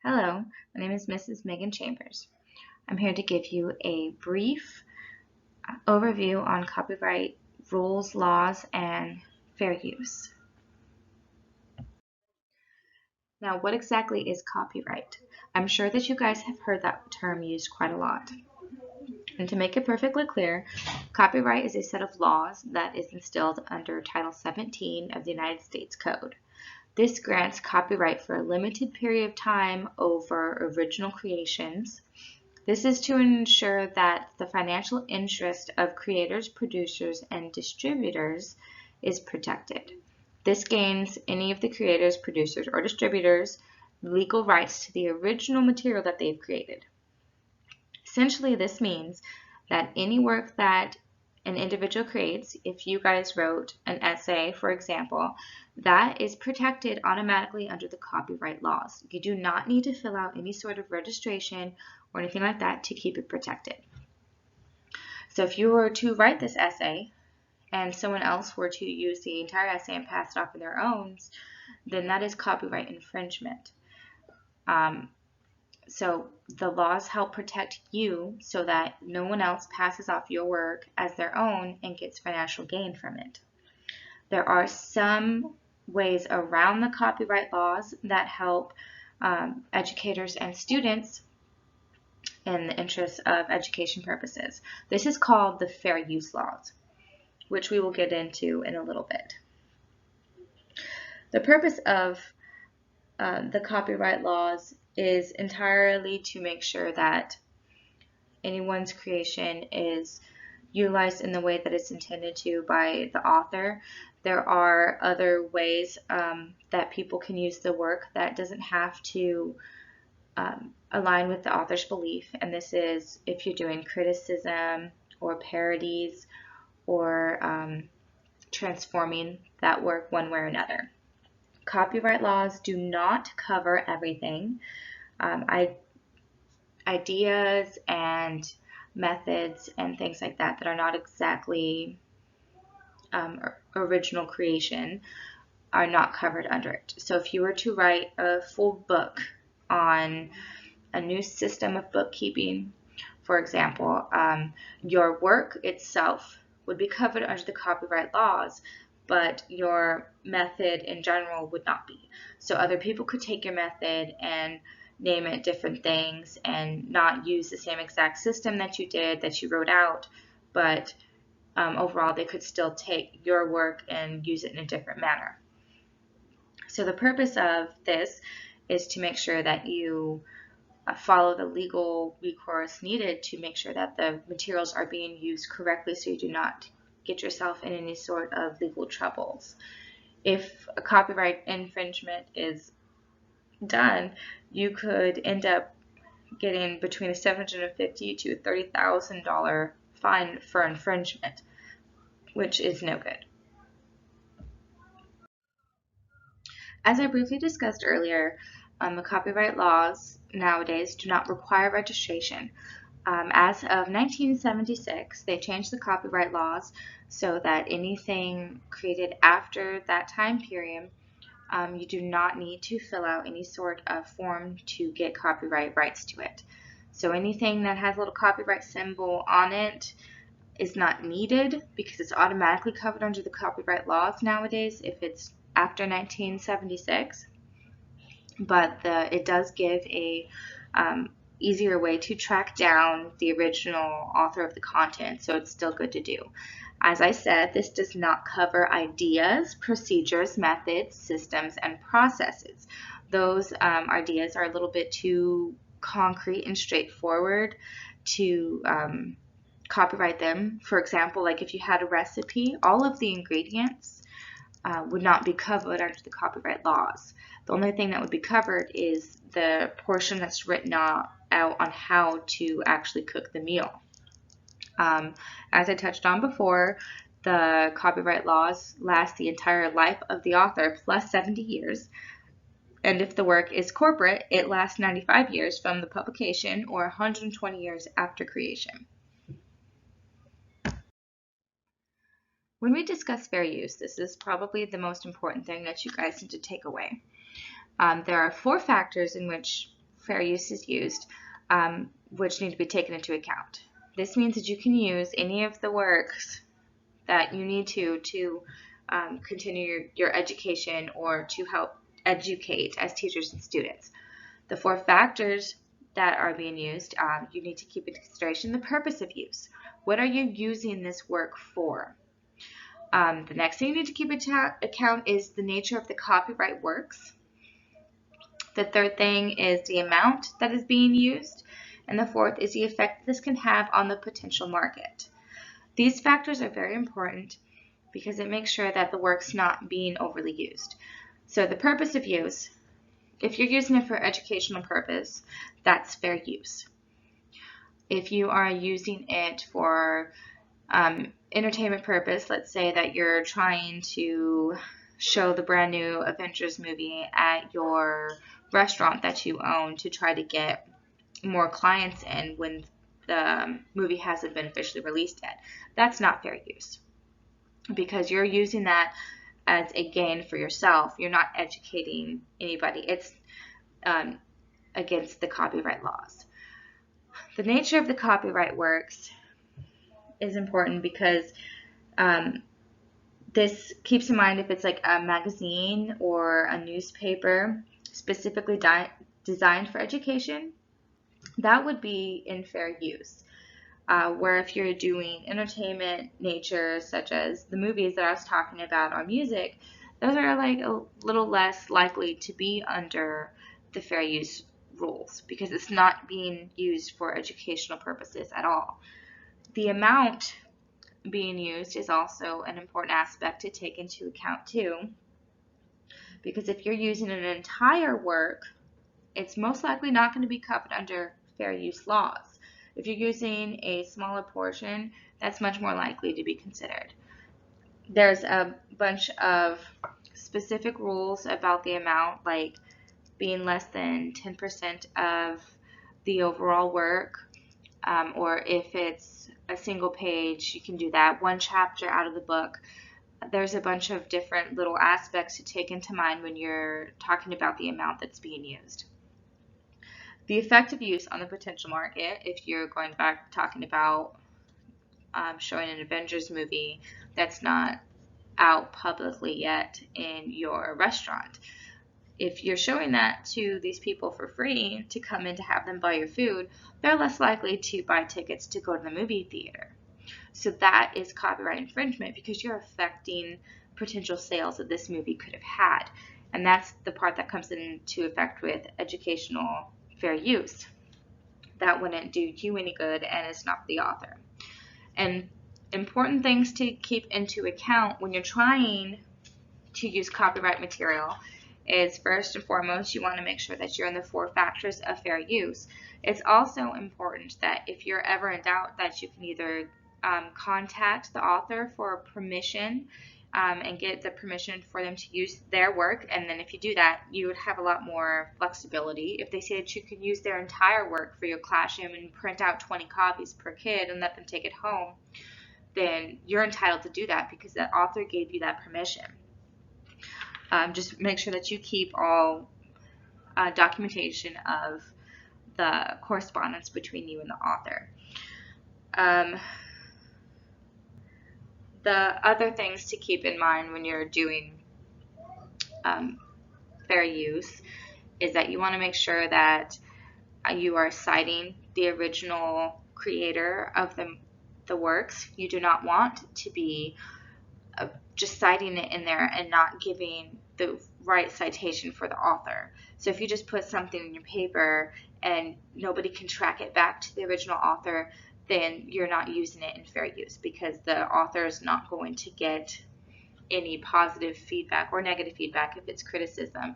Hello, my name is Mrs. Megan Chambers. I'm here to give you a brief overview on copyright rules, laws, and fair use. Now, what exactly is copyright? I'm sure that you guys have heard that term used quite a lot. And to make it perfectly clear, copyright is a set of laws that is instilled under Title 17 of the United States Code. This grants copyright for a limited period of time over original creations. This is to ensure that the financial interest of creators, producers, and distributors is protected. This gains any of the creators, producers, or distributors legal rights to the original material that they've created. Essentially, this means that any work that an individual creates, if you guys wrote an essay, for example, that is protected automatically under the copyright laws. You do not need to fill out any sort of registration or anything like that to keep it protected. So if you were to write this essay and someone else were to use the entire essay and pass it off in their own, then that is copyright infringement. So the laws help protect you so that no one else passes off your work as their own and gets financial gain from it. There are some ways around the copyright laws that help educators and students in the interest of education purposes. This is called the fair use laws, which we will get into in a little bit. The purpose of the copyright laws is entirely to make sure that anyone's creation is utilized in the way that it's intended to by the author. There are other ways that people can use the work that doesn't have to align with the author's belief, and this is if you're doing criticism or parodies or transforming that work one way or another. Copyright laws do not cover everything. Ideas and methods and things like that are not exactly original creation are not covered under it. So if you were to write a full book on a new system of bookkeeping, for example, your work itself would be covered under the copyright laws, but your method in general would not be. So other people could take your method and name it different things and not use the same exact system that you did, that you wrote out, but overall they could still take your work and use it in a different manner. So the purpose of this is to make sure that you follow the legal recourse needed to make sure that the materials are being used correctly so you do not get yourself in any sort of legal troubles. If a copyright infringement is done, you could end up getting between a $750 to $30,000 fine for infringement, which is no good. As I briefly discussed earlier, the copyright laws nowadays do not require registration. As of 1976, they changed the copyright laws so that anything created after that time period, you do not need to fill out any sort of form to get copyright rights to it. So anything that has a little copyright symbol on it is not needed because it's automatically covered under the copyright laws nowadays if it's after 1976. But it does give a easier way to track down the original author of the content, so it's still good to do. As I said, this does not cover ideas, procedures, methods, systems, and processes. Those ideas are a little bit too concrete and straightforward to copyright them. For example, like if you had a recipe, all of the ingredients would not be covered under the copyright laws. The only thing that would be covered is the portion that's written out on how to actually cook the meal. As I touched on before, the copyright laws last the entire life of the author plus 70 years. And if the work is corporate, it lasts 95 years from the publication or 120 years after creation. When we discuss fair use, this is probably the most important thing that you guys need to take away. There are 4 factors in which fair use is used, which need to be taken into account. This means that you can use any of the works that you need to continue your education or to help educate as teachers and students. The 4 factors that are being used, you need to keep in consideration the purpose of use. What are you using this work for? The next thing you need to keep into account is the nature of the copyright works. The third thing is the amount that is being used. And the fourth is the effect this can have on the potential market. These factors are very important because it makes sure that the work's not being overly used. So the purpose of use, if you're using it for educational purpose, that's fair use. If you are using it for entertainment purpose, let's say that you're trying to show the brand new Avengers movie at your restaurant that you own to try to get more clients in when the movie hasn't been officially released yet. That's not fair use because you're using that as a gain for yourself. You're not educating anybody. It's against the copyright laws. The nature of the copyright works is important because this keeps in mind if it's like a magazine or a newspaper specifically designed for education, that would be in fair use. Where if you're doing entertainment nature, such as the movies that I was talking about or music, those are like a little less likely to be under the fair use rules because it's not being used for educational purposes at all. The amount being used is also an important aspect to take into account too, because if you're using an entire work, it's most likely not going to be covered under fair use laws. If you're using a smaller portion, that's much more likely to be considered. There's a bunch of specific rules about the amount, like being less than 10% of the overall work, or if it's a single page, you can do that. 1 chapter out of the book. There's a bunch of different little aspects to take into mind when you're talking about the amount that's being used. The effective use on the potential market, if you're going back talking about showing an Avengers movie that's not out publicly yet in your restaurant. If you're showing that to these people for free to come in to have them buy your food, they're less likely to buy tickets to go to the movie theater. So that is copyright infringement because you're affecting potential sales that this movie could have had. And that's the part that comes into effect with educational fair use. That wouldn't do you any good and it's not the author. And important things to keep into account when you're trying to use copyright material is first and foremost, you want to make sure that you're in the 4 factors of fair use. It's also important that if you're ever in doubt that you can either contact the author for permission and get the permission for them to use their work, and then if you do that, you would have a lot more flexibility. If they say that you can use their entire work for your classroom and print out 20 copies per kid and let them take it home, then you're entitled to do that because the author gave you that permission. Just make sure that you keep all documentation of the correspondence between you and the author. The other things to keep in mind when you're doing fair use is that you want to make sure that you are citing the original creator of the works. You do not want to be just citing it in there and not giving the right citation for the author. So if you just put something in your paper and nobody can track it back to the original author, then you're not using it in fair use because the author is not going to get any positive feedback or negative feedback if it's criticism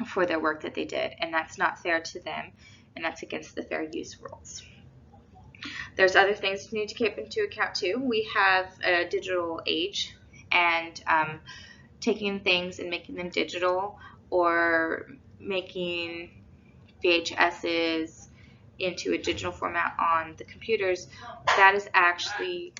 for their work that they did, and that's not fair to them, and that's against the fair use rules. There's other things you need to keep into account too. We have a digital age, and taking things and making them digital or making VHSs into a digital format on the computers, that is actually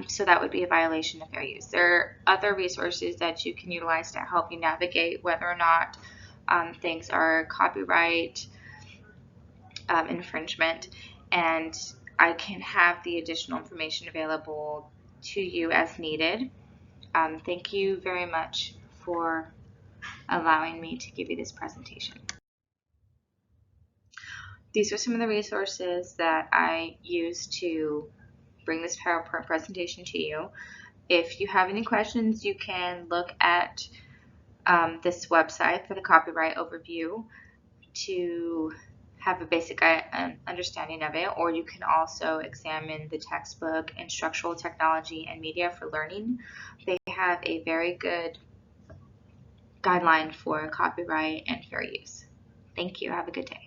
So that would be a violation of fair use. There are other resources that you can utilize to help you navigate whether or not things are copyright infringement, and I can have the additional information available to you as needed. Thank you very much for allowing me to give you this presentation. These are some of the resources that I use to bring this PowerPoint presentation to you. If you have any questions, you can look at this website for the copyright overview to have a basic understanding of it, or you can also examine the textbook Instructional Technology and Media for Learning. They have a very good guideline for copyright and fair use. Thank you. Have a good day.